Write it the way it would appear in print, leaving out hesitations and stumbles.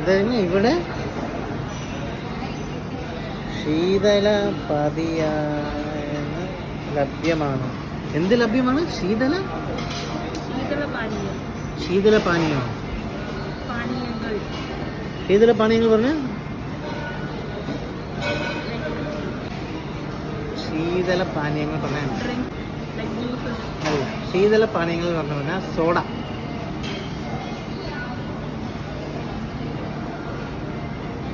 ഇതന്നെ ഇവിടെ ശീതള പാനീയം ലഭ്യമാണ്. എന്ത് ലഭ്യമാണ്? ശീതള പാനീയം. ശീതള പാനീയങ്ങൾ പറഞ്ഞ ശീതള പാനീയങ്ങൾ പറഞ്ഞ ശീതള പാനീയങ്ങൾ പറഞ്ഞ സോഡ.